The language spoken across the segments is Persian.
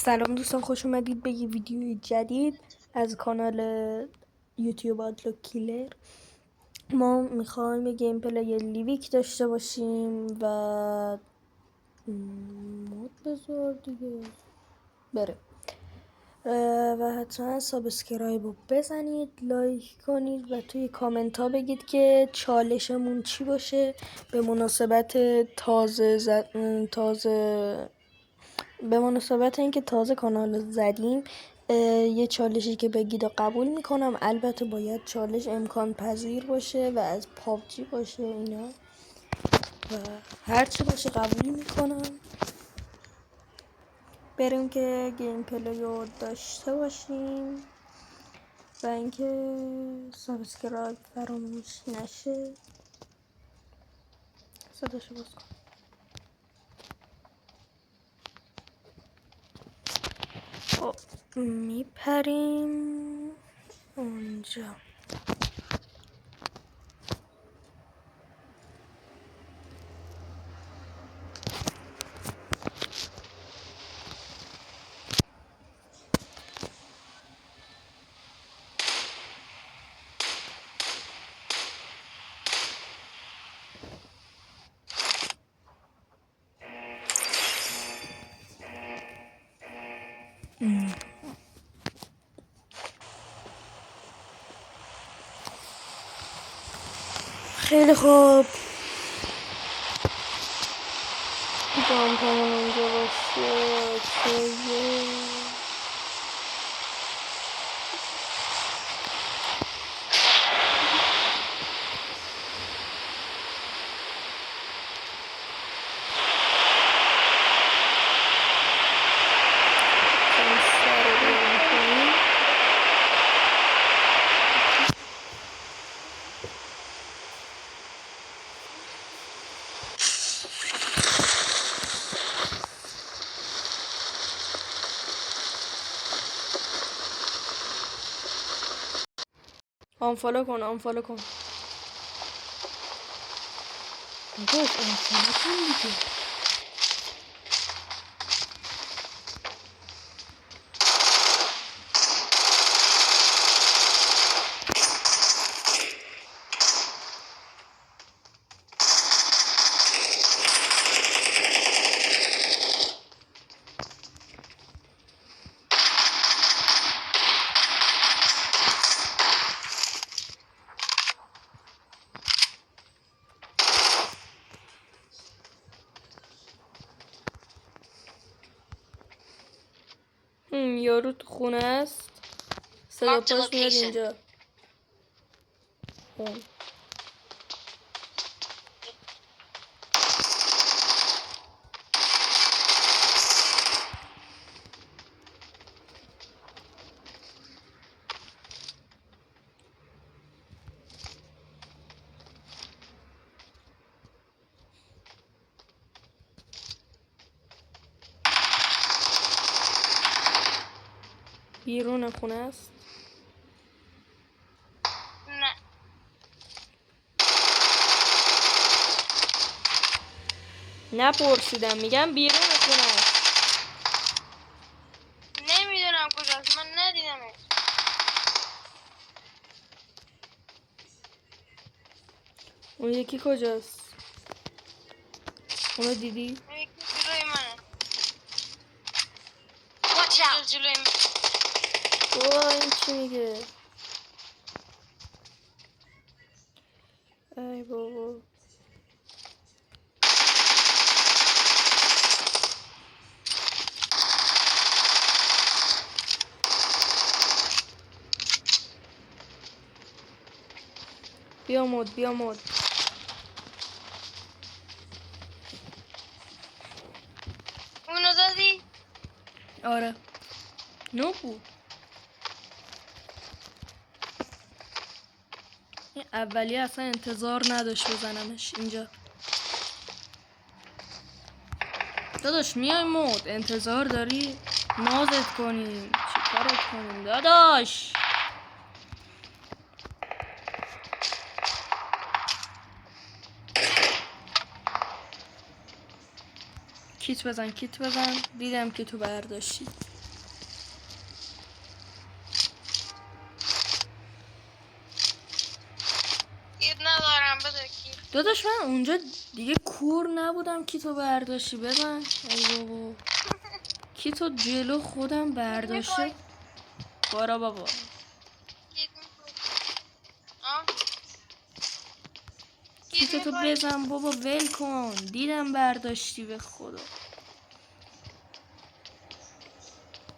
سلام دوستان، خوش اومدید به یه ویدیوی جدید از کانال یوتیوب آدلوک کیلر. ما میخوایم یه گیم پلی لیویک داشته باشیم و مود بذار دیگه بره و حتما سابسکرایب رو بزنید، لایک کنید و توی کامنت ها بگید که چالشمون چی باشه به مناسبت اینکه تازه کانال زدیم. یه چالشی که بگید و قبول میکنم، البته باید چالش امکان پذیر باشه و از پابجی باشه اینا و هرچی باشه قبول میکنم. بریم که گیم پلی رو داشته باشیم و اینکه سابسکرایب فراموش نشه. صداشو باز کن. خب میپریم اونجا. خیلی خوب، جام کنم اونجا باشه. اوکیه. آنفالو کن داداش، آنفالو کن دیگه. یارو تو خونه است، صدا پاش میاد اینجا. بیرون خونه است. نه نپرسیدم، میگم بیرون خونه است. نمیدونم کجاست، من ندیدمش. اون یکی کجاست؟ اونو دیدی؟ اون یکی جلوی منه. جلوی من. این چی میگه؟ ای بابا. بیا مود. اونو زدی؟ آره، نو بود. این اولیه اصلا انتظار نداشت بزنمش اینجا. داداش میای مود انتظار داری نازت کنیم، چی کارت کنیم داداش؟ کیت بزن. دیدم که تو برداشتی. داداش من اونجا دیگه کور نبودم کی تو برداشتی بزن. ای بابا کی تو جلو خودم برداشته. میخوای بارا بابا کیت میخوای آه کیت کیتو تو میخوای بزن بابا ول کن دیدم برداشتی به خدا.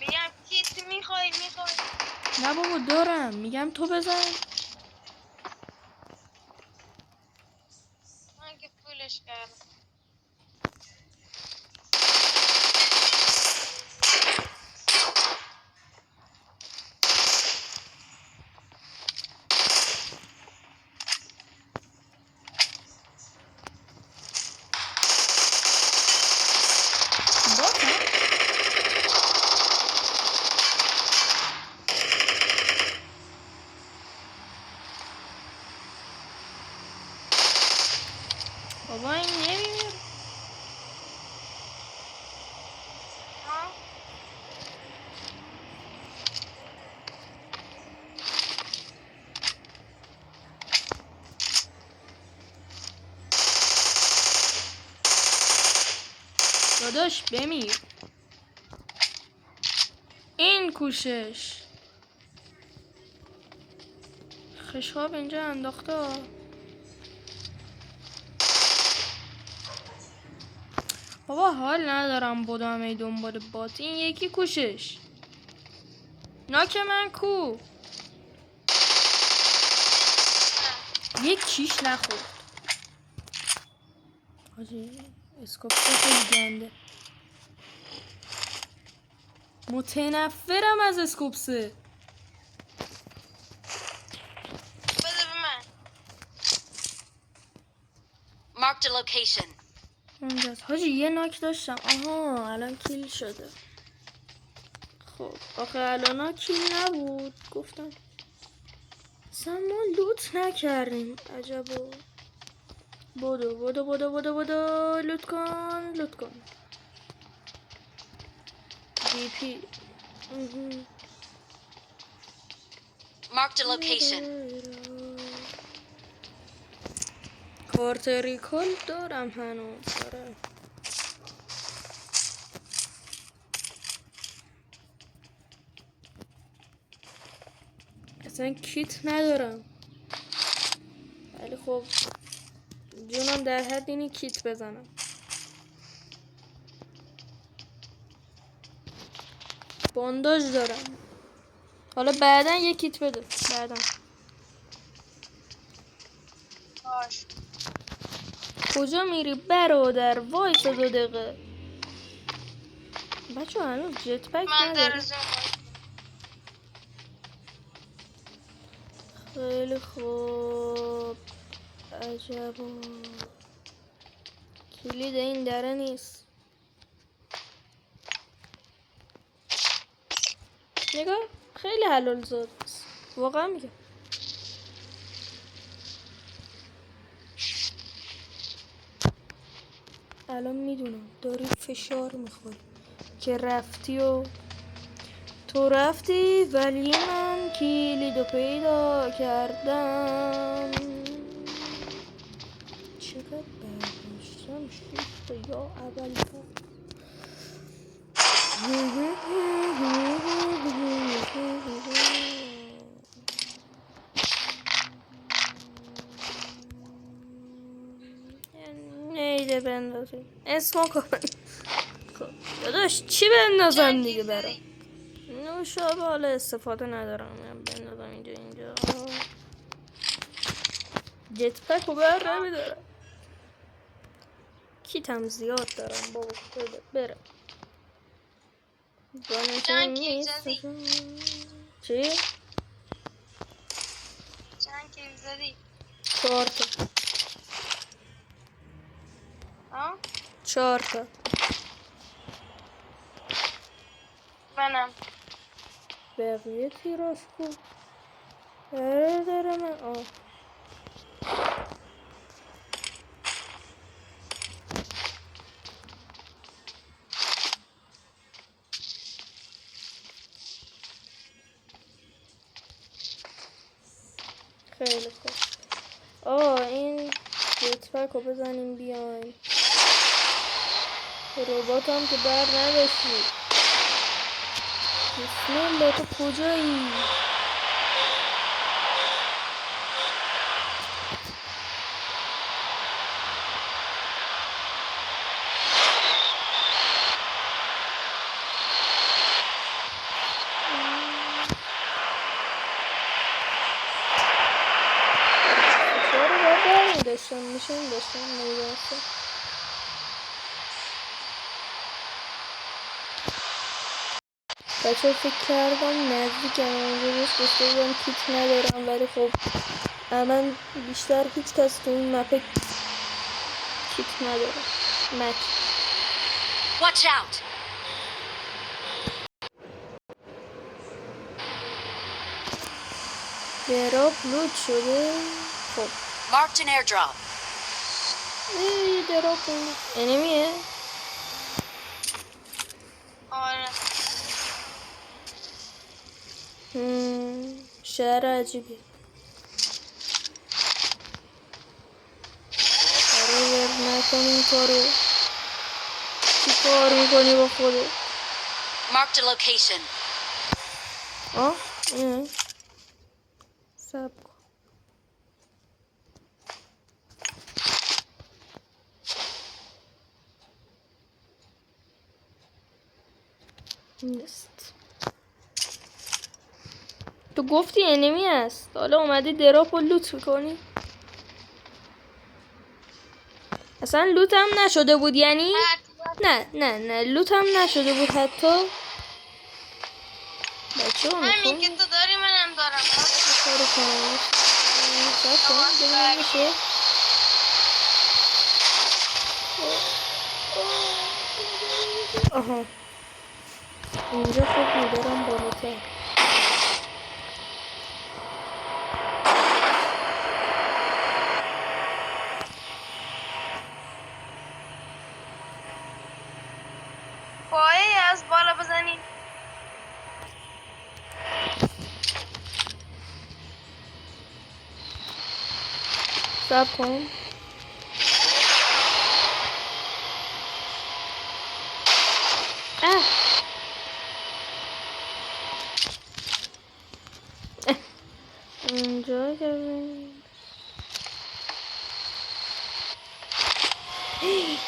میگم کیت میخوای نه بابا دارم میگم تو بزن. من که پولش کردم باکم بابا این نمیمیر. آه داداش بمیر این کوشش خشاب اینجا انداخته. بابا حال ندارم بدم ای دنبال بات. این یکی کوشش ناک من کو یک چیش نخورد. حاجی اسکوپ خیلی گنده. متنفرم از اسکوپسه. بده به من Marked a location. اونجاست حاجی یه ناک داشتم. آها الان کیل شده. خب آخه الان کیل نبود گفتم اصلا ما لوت نکردیم. عجبا. بدو بدو بدو بدو بدو لوت کن لوت کن. دی پی Marked a location. کارت ریکال دارم هنوز. آره اصلا کیت ندارم ولی خب جونم در حد اینی کیت بزنم. بانداژ دارم. حالا بعدا یه کیت بده بعدا. باش کجا میری برادر وایسا 2 دقیقه. بچه هنوز جت پک من در نداری. زوم خیلی خوب. عجبا کلید این دره نیست. نگاه خیلی حلال زاد واقعا میگم. الان میدونم داری فشار میخوری که رفتی و تو رفتی ولی من کلیدو پیدا کردم. چقدر برداشتم 6 تا یا اول نیده بندازیم اسمو کن. خب داداش چی بندازم دیگه برام. نوشابه حالا استفاده ندارم. من بندازم اینجا جت پک رو بر نمیدارم. کیتم زیاد دارم بابا بره چند بانشم کیل نیست. زدی چی؟ چند کیل زدی 4 تا آه 4 تا. منم بقیه تیراش کو داره من خیلی خوب. این جتپک رو بزنیم بیایم. ربات هم که بر نداشتی. بسم الله تو کجایی؟ داشتم میشه این داشتم نمیدونستم. بچه فکر کردم نزدیکم اونجا بس گفته بودم کیت ندارم ولی خب من بیشتر هیچ کس تو این مپه کیت ندارم. مک Watch out! دراب لود شده. خب Marked an airdrop. یه دراب اونجا انمیه. آره شهر عجیبی. آره ور نکن این کارو. چی کار میکنی با خودت؟ Marked a location. سب کن. نیست. تو گفتی انمی است. حالا اومدی دراپ و لوت میکنی. اصلا لوت هم نشده بود یعنی؟ نه لوت هم نشده بود حتی. بچه ها همین که تو داری منم دارم. کارو کنم. سب کن ببینم میشه. آها اینجا خوب میدارم بالاتر. پایه از بالا بزنی. سب کن. اینجا که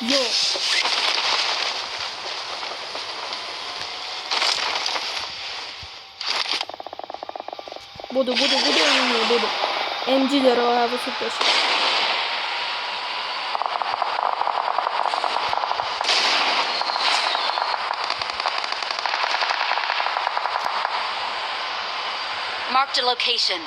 یو بودو ام جی داره حواست باشه. Marked a location.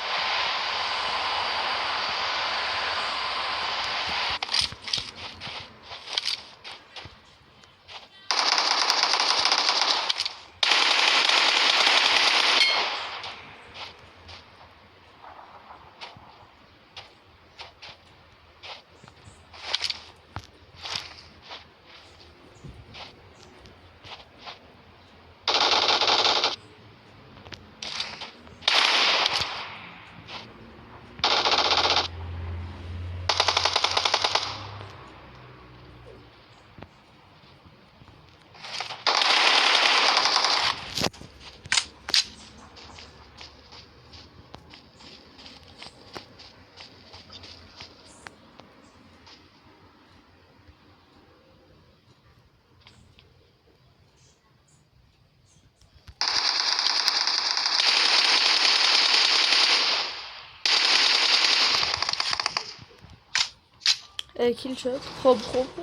کیل شد. خب بودو.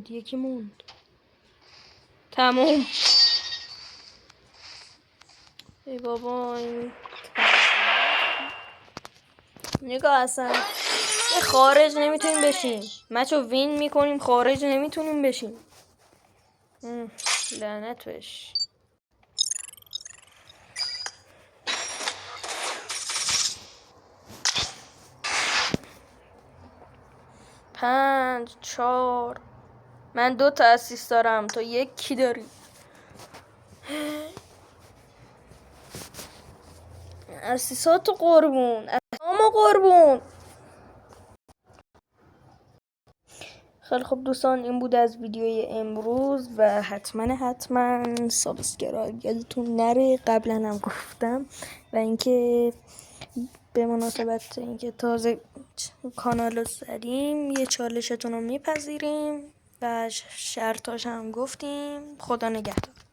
یکی موند. تموم. ای بابا این نگاه اصلا خارج نمیتونیم بشیم. مچو وین میکنیم خارج نمیتونیم بشیم. لعنت بهش. پنج 4 من 2 تا اسیست دارم تو 1 کی داری؟ اسیسات قربون، اسامو قربون. خیلی خوب دوستان، این بود از ویدیوی امروز و حتما سابسکرایب یادتون نره، قبلا هم گفتم. و اینکه به مناسبت اینکه تازه کانال رو زدیم یه چالشتون رو میپذیریم و شرطاش هم گفتیم. خدا نگهدار.